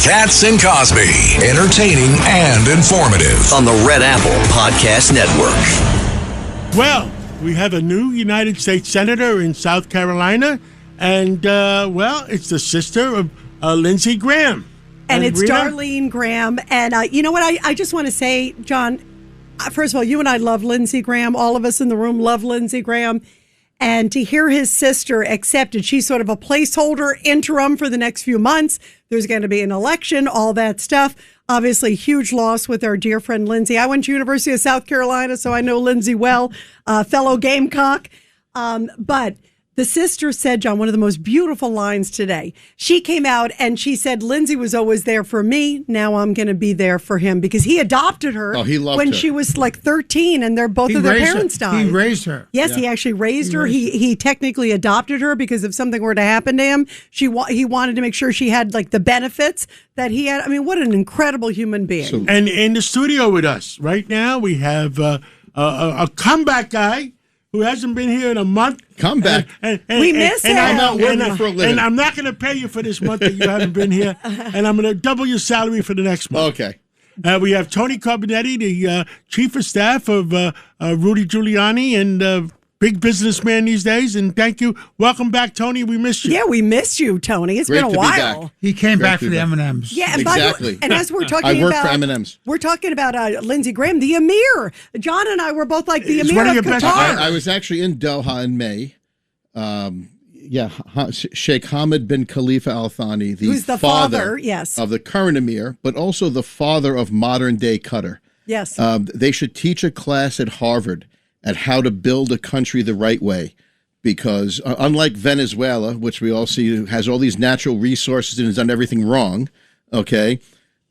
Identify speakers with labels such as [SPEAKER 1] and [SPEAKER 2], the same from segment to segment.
[SPEAKER 1] Katz and Cosby, entertaining and informative on the Red Apple Podcast Network.
[SPEAKER 2] Well, we have a new United States Senator in South Carolina, and, it's the sister of Lindsey Graham.
[SPEAKER 3] And it's
[SPEAKER 2] Rita?
[SPEAKER 3] Darlene Graham. And you know what? I just want to say, John, first of all, you and I love Lindsey Graham. All of us in the room love Lindsey Graham. And to hear his sister accepted, she's sort of a placeholder interim for the next few months. There's going to be an election, all that stuff. Obviously, huge loss with our dear friend Lindsey. I went to University of South Carolina, so I know Lindsey well, fellow Gamecock. But the sister said, John, one of the most beautiful lines today. She came out and she said, Lindsey was always there for me. Now I'm going to be there for him because he adopted her when she was like 13 and both of their parents died.
[SPEAKER 4] He raised her.
[SPEAKER 3] Yes, he actually raised her. He technically adopted her because if something were to happen to him, he wanted to make sure she had like the benefits that he had. I mean, what an incredible human being.
[SPEAKER 2] And in the studio with us right now, we have a comeback guy who hasn't been here in a month.
[SPEAKER 5] Comeback.
[SPEAKER 3] We miss him.
[SPEAKER 5] I'm not working for a living.
[SPEAKER 2] And I'm not going to pay you for this month that you haven't been here. And I'm going to double your salary for the next month.
[SPEAKER 5] Okay.
[SPEAKER 2] We have Tony Carbonetti, the chief of staff of Rudy Giuliani and big businessman these days. And thank you. Welcome back, Tony. We missed you.
[SPEAKER 3] Yeah, we missed you, Tony. It's
[SPEAKER 5] Great
[SPEAKER 3] been a
[SPEAKER 5] to be
[SPEAKER 3] while.
[SPEAKER 5] back.
[SPEAKER 4] He came back for the M&Ms.
[SPEAKER 3] Yeah, and
[SPEAKER 5] exactly.
[SPEAKER 3] And as we're talking
[SPEAKER 5] I work
[SPEAKER 3] about
[SPEAKER 5] for M&Ms.
[SPEAKER 3] We're talking about Lindsey Graham, the Emir. John and I were both like the
[SPEAKER 2] It's
[SPEAKER 3] Emir
[SPEAKER 2] one of
[SPEAKER 3] of
[SPEAKER 2] your best
[SPEAKER 3] Qatar.
[SPEAKER 5] I was actually in Doha in May. Sheikh Hamad bin Khalifa Al Thani,
[SPEAKER 3] Who's the father, yes,
[SPEAKER 5] of the current Emir, but also the father of modern day Qatar.
[SPEAKER 3] Yes.
[SPEAKER 5] They should teach a class at Harvard at how to build a country the right way. Because unlike Venezuela, which we all see has all these natural resources and has done everything wrong, okay,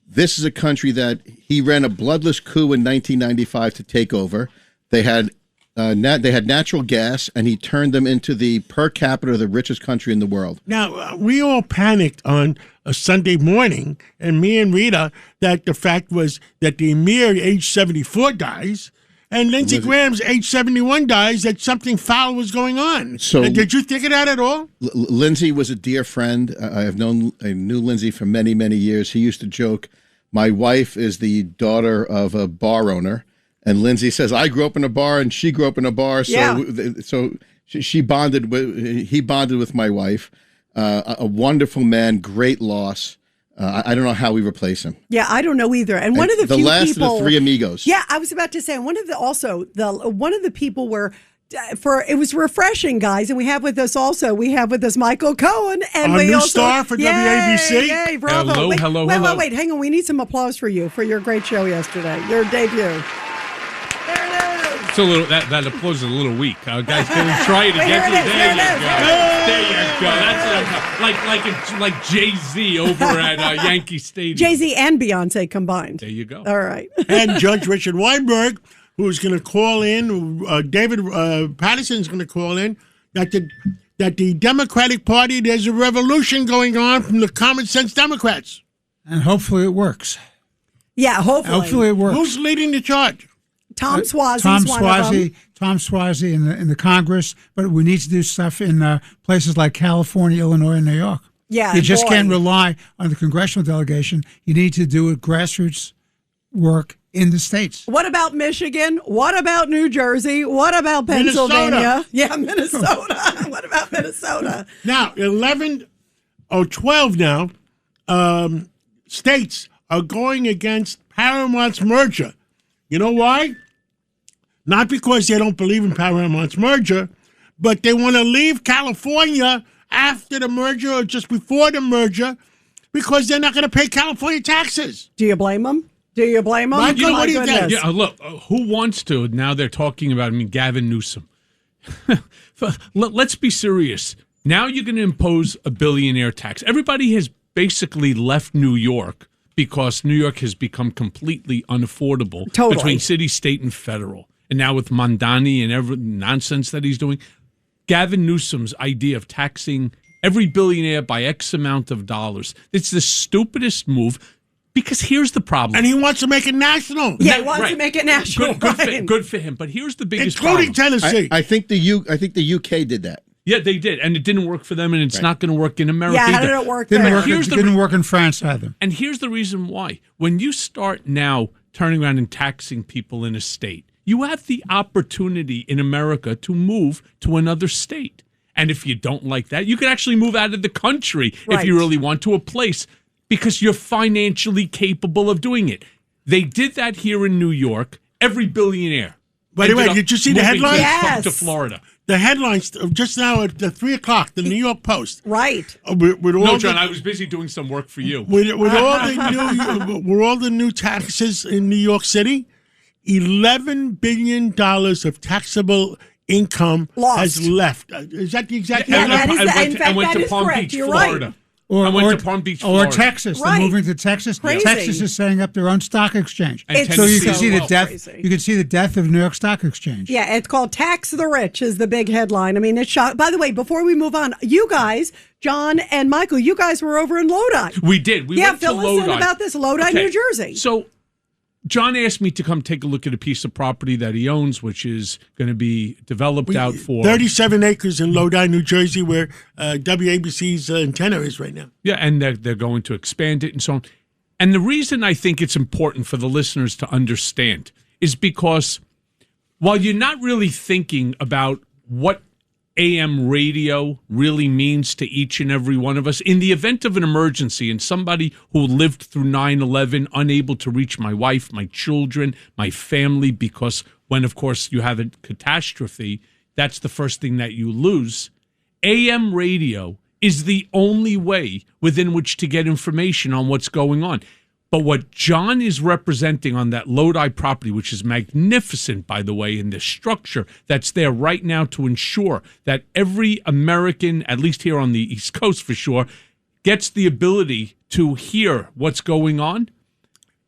[SPEAKER 5] this is a country that he ran a bloodless coup in 1995 to take over. They had natural gas, and he turned them into the per capita the richest country in the world.
[SPEAKER 2] Now, we all panicked on a Sunday morning, and me and Rita, that the fact was that the Emir, age 74, dies, and Lindsey Graham's age 71 dies, that something foul was going on. So, did you think of that at all?
[SPEAKER 5] Lindsey was a dear friend. I knew Lindsey for many, many years. He used to joke, my wife is the daughter of a bar owner. And Lindsey says, I grew up in a bar and she grew up in a bar. So he bonded with my wife. A wonderful man, great loss. I don't know how we replace him.
[SPEAKER 3] Yeah, I don't know either. And one of the few
[SPEAKER 5] last
[SPEAKER 3] people,
[SPEAKER 5] of the three amigos.
[SPEAKER 3] Yeah, I was about to say one of the people were it was refreshing, guys. And we have with us Michael Cohen and
[SPEAKER 2] our
[SPEAKER 3] we
[SPEAKER 2] new
[SPEAKER 3] also
[SPEAKER 2] star for WABC.
[SPEAKER 3] Yay, bravo.
[SPEAKER 6] Hello.
[SPEAKER 3] Wait, hang on. We need some applause for you for your great show yesterday, your debut.
[SPEAKER 6] It's a little that applause is a little weak. Guys, can we try it again? There you go. That's like Jay-Z over at Yankee Stadium.
[SPEAKER 3] Jay-Z and Beyonce combined.
[SPEAKER 6] There you go.
[SPEAKER 3] All right.
[SPEAKER 2] And Judge Richard Weinberg, who's going to call in, David Patterson's going to call in, that the Democratic Party, there's a revolution going on from the common sense Democrats.
[SPEAKER 4] And hopefully it works.
[SPEAKER 3] Yeah, hopefully
[SPEAKER 4] it works.
[SPEAKER 2] Who's leading the charge?
[SPEAKER 3] Tom Suozzi's
[SPEAKER 4] Tom
[SPEAKER 3] one of them.
[SPEAKER 4] Suozzi in the Congress, but we need to do stuff in places like California, Illinois, and New York.
[SPEAKER 3] Yeah,
[SPEAKER 4] you just can't rely on the congressional delegation. You need to do grassroots work in the states.
[SPEAKER 3] What about Michigan? What about New Jersey? What about Pennsylvania?
[SPEAKER 2] Minnesota.
[SPEAKER 3] Yeah, Minnesota. What about Minnesota?
[SPEAKER 2] Now, 12 now states are going against Paramount's merger. You know why? Not because they don't believe in Paramount's merger, but they want to leave California after the merger or just before the merger because they're not going to pay California taxes.
[SPEAKER 3] Do you blame them?
[SPEAKER 2] Michael, what do you think?
[SPEAKER 6] Yeah, look, who wants to? Now they're talking about, Gavin Newsom. Let's be serious. Now you're going to impose a billionaire tax. Everybody has basically left New York because New York has become completely unaffordable between city, state, and federal. And now with Mondani and every nonsense that he's doing, Gavin Newsom's idea of taxing every billionaire by X amount of dollars, it's the stupidest move because here's the problem.
[SPEAKER 2] And he wants to make it national.
[SPEAKER 3] Yeah, he wants to make it national.
[SPEAKER 6] Good for him. But here's the biggest
[SPEAKER 2] including
[SPEAKER 6] problem.
[SPEAKER 2] Tennessee.
[SPEAKER 5] I think the UK did that.
[SPEAKER 6] Yeah, they did, and it didn't work for them, and it's not going to work in America
[SPEAKER 3] Yeah, how
[SPEAKER 6] either.
[SPEAKER 3] did it work
[SPEAKER 4] Didn't
[SPEAKER 3] there?
[SPEAKER 4] work. It didn't work in France either.
[SPEAKER 6] And here's the reason why. When you start now turning around and taxing people in a state, you have the opportunity in America to move to another state. And if you don't like that, you can actually move out of the country if you really want to a place because you're financially capable of doing it. They did that here in New York. Every billionaire.
[SPEAKER 2] By the way, did you see the headlines?
[SPEAKER 3] Yes.
[SPEAKER 6] To Florida.
[SPEAKER 2] The headlines just now at 3 o'clock, the New York Post.
[SPEAKER 3] Right.
[SPEAKER 2] With all
[SPEAKER 6] No, John, I was busy doing some work for you.
[SPEAKER 2] With all the new taxes in New York City, $11 billion of taxable income has left. Is that the exact
[SPEAKER 3] Yeah,
[SPEAKER 2] number?
[SPEAKER 6] I went to Palm
[SPEAKER 3] correct.
[SPEAKER 6] Beach,
[SPEAKER 3] You're
[SPEAKER 6] Florida.
[SPEAKER 3] right.
[SPEAKER 6] I went to Palm Beach, Florida.
[SPEAKER 4] Or Texas.
[SPEAKER 3] Right.
[SPEAKER 4] They're moving to Texas.
[SPEAKER 3] Crazy.
[SPEAKER 4] Texas is setting up their own stock exchange.
[SPEAKER 6] And
[SPEAKER 3] It's
[SPEAKER 4] So you
[SPEAKER 6] Tennessee
[SPEAKER 4] can see
[SPEAKER 6] as
[SPEAKER 4] the
[SPEAKER 6] well.
[SPEAKER 4] death.
[SPEAKER 3] Crazy.
[SPEAKER 4] You can see the death of the New York Stock Exchange.
[SPEAKER 3] Yeah, it's called Tax the Rich is the big headline. I mean, it's shock. By the way, before we move on, you guys, John and Michael, you guys were over in Lodi.
[SPEAKER 6] We did. We went to
[SPEAKER 3] fill us
[SPEAKER 6] Lodi.
[SPEAKER 3] in about this. Lodi, New Jersey.
[SPEAKER 6] So John asked me to come take a look at a piece of property that he owns, which is going to be developed out for
[SPEAKER 2] 37 acres in Lodi, New Jersey, where WABC's antenna is right now.
[SPEAKER 6] Yeah, and they're going to expand it and so on. And the reason I think it's important for the listeners to understand is because while you're not really thinking about what AM radio really means to each and every one of us, in the event of an emergency and somebody who lived through 9/11, unable to reach my wife, my children, my family, because when, of course, you have a catastrophe, that's the first thing that you lose. AM radio is the only way within which to get information on what's going on. But what John is representing on that Lodi property, which is magnificent, by the way, in the structure that's there right now to ensure that every American, at least here on the East Coast for sure, gets the ability to hear what's going on.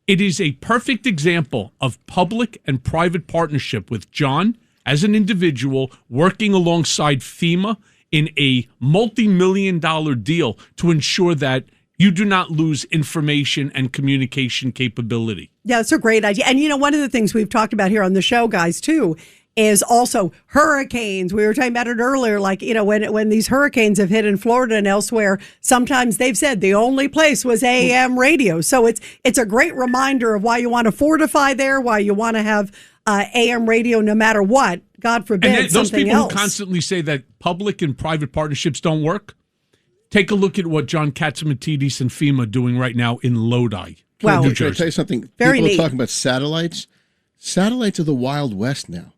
[SPEAKER 6] It is a perfect example of public and private partnership with John as an individual working alongside FEMA in a multi-million-dollar deal to ensure that you do not lose information and communication capability.
[SPEAKER 3] Yeah, it's a great idea. And, you know, one of the things we've talked about here on the show, guys, too, is also hurricanes. We were talking about it earlier, like, you know, when these hurricanes have hit in Florida and elsewhere, sometimes they've said the only place was AM radio. So it's a great reminder of why you want to fortify there, why you want to have AM radio no matter what. God forbid
[SPEAKER 6] and those
[SPEAKER 3] something
[SPEAKER 6] people
[SPEAKER 3] else.
[SPEAKER 6] who constantly say that public and private partnerships don't work, take a look at what John Katzimatidis and FEMA are doing right now in Lodi,
[SPEAKER 3] Wow.
[SPEAKER 6] New
[SPEAKER 5] Can I
[SPEAKER 6] Jersey.
[SPEAKER 5] tell you something?
[SPEAKER 3] Very
[SPEAKER 5] People
[SPEAKER 3] neat.
[SPEAKER 5] are talking about satellites. Satellites are the Wild West now.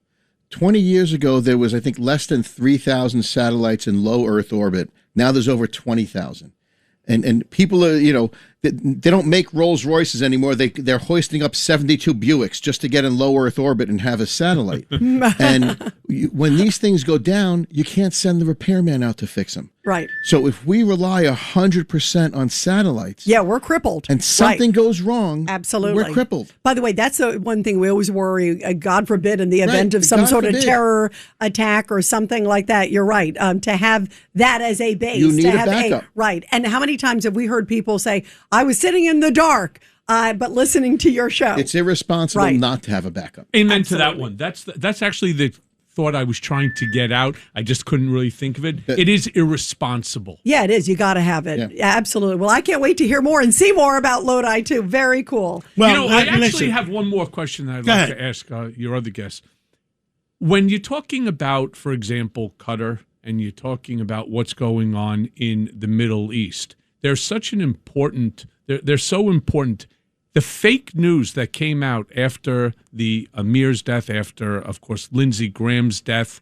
[SPEAKER 5] 20 years ago, there was, I think, less than 3,000 satellites in low Earth orbit. Now there's over 20,000. And people are, you know, they don't make Rolls Royces anymore. They're hoisting up 72 Buicks just to get in low Earth orbit and have a satellite. And when these things go down, you can't send the repairman out to fix them.
[SPEAKER 3] Right.
[SPEAKER 5] So if we rely 100% on satellites,
[SPEAKER 3] Yeah, we're crippled.
[SPEAKER 5] and something
[SPEAKER 3] Right.
[SPEAKER 5] goes wrong,
[SPEAKER 3] Absolutely.
[SPEAKER 5] we're crippled.
[SPEAKER 3] By the way, that's the one thing we always worry, God forbid, in the event
[SPEAKER 5] Right,
[SPEAKER 3] of some
[SPEAKER 5] God
[SPEAKER 3] sort of
[SPEAKER 5] forbid.
[SPEAKER 3] terror attack or something like that. You're right. To have that as a base.
[SPEAKER 5] You need
[SPEAKER 3] to
[SPEAKER 5] a
[SPEAKER 3] have
[SPEAKER 5] backup.
[SPEAKER 3] Right. And how many times have we heard people say, I was sitting in the dark, but listening to your show?
[SPEAKER 5] It's irresponsible
[SPEAKER 3] Right.
[SPEAKER 5] not to have a backup.
[SPEAKER 6] Amen to that
[SPEAKER 3] Absolutely.
[SPEAKER 6] one. That's actually the thought I was trying to get out. I just couldn't really think of it. It is irresponsible.
[SPEAKER 3] Yeah, it is. You got to have it.
[SPEAKER 5] Yeah.
[SPEAKER 3] Absolutely. Well, I can't wait to hear more and see more about Lodi, too. Very cool.
[SPEAKER 2] Well,
[SPEAKER 6] you know, I actually
[SPEAKER 2] listen,
[SPEAKER 6] have one more question that I'd
[SPEAKER 2] Go
[SPEAKER 6] like
[SPEAKER 2] ahead.
[SPEAKER 6] to ask your other guests. When you're talking about, for example, Qatar, and you're talking about what's going on in the Middle East, they're such an important, they're so important. The fake news that came out after the Amir's death, after, of course, Lindsey Graham's death,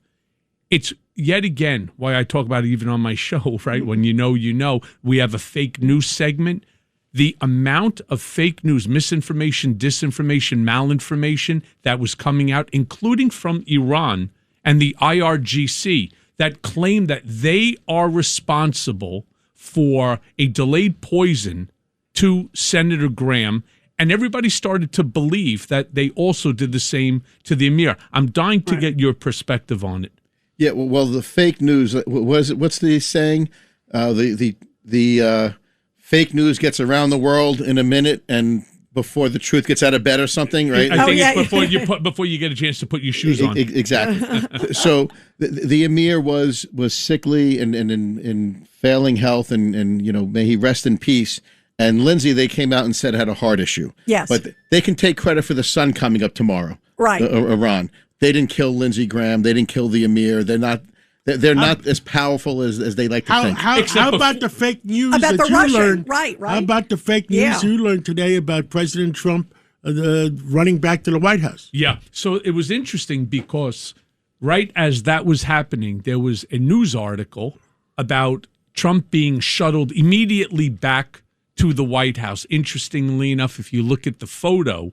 [SPEAKER 6] it's yet again why I talk about it even on my show, right? When you know, we have a fake news segment. The amount of fake news, misinformation, disinformation, malinformation that was coming out, including from Iran and the IRGC, that claim that they are responsible for a delayed poison to Senator Graham. And everybody started to believe that they also did the same to the Emir. I'm dying to get your perspective on it.
[SPEAKER 5] Yeah, well, the fake news. What's the saying? The fake news gets around the world in a minute, and before the truth gets out of bed or something, right?
[SPEAKER 6] I think it's before you get a chance to put your shoes on.
[SPEAKER 5] Exactly. So the emir was sickly and in failing health, and may he rest in peace. And Lindsey, they came out and said had a heart issue.
[SPEAKER 3] Yes,
[SPEAKER 5] but they can take credit for the sun coming up tomorrow.
[SPEAKER 3] Right,
[SPEAKER 5] Iran. They didn't kill Lindsey Graham. They didn't kill the emir. They're not. They're not as powerful as they like to think.
[SPEAKER 2] How about the fake news
[SPEAKER 3] about
[SPEAKER 2] that
[SPEAKER 3] the
[SPEAKER 2] you
[SPEAKER 3] Russian?
[SPEAKER 2] learned?
[SPEAKER 3] Right.
[SPEAKER 2] How about the fake news you learned today about President Trump running back to the White House?
[SPEAKER 6] Yeah. So it was interesting because right as that was happening, there was a news article about Trump being shuttled immediately back to the White House. Interestingly enough, if you look at the photo,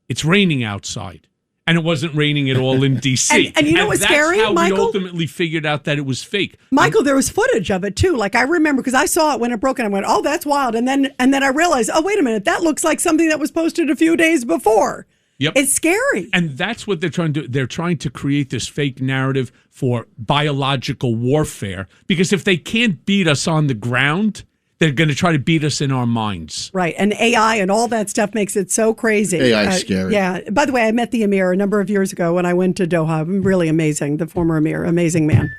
[SPEAKER 6] it's raining outside. And it wasn't raining at all in D.C.
[SPEAKER 3] and you know what's scary,
[SPEAKER 6] Michael?
[SPEAKER 3] Michael?
[SPEAKER 6] We ultimately figured out that it was fake.
[SPEAKER 3] Michael, there was footage of it too. Like I remember because I saw it when it broke, and I went, "Oh, that's wild." And then I realized, "Oh, wait a minute, that looks like something that was posted a few days before."
[SPEAKER 6] Yep,
[SPEAKER 3] it's scary.
[SPEAKER 6] And that's what they're trying to do. They're trying to create this fake narrative for biological warfare. Because if they can't beat us on the ground, they're going to try to beat us in our minds.
[SPEAKER 3] Right. And AI and all that stuff makes it so crazy.
[SPEAKER 5] AI is scary.
[SPEAKER 3] Yeah. By the way, I met the emir a number of years ago when I went to Doha. Really amazing. The former emir. Amazing man.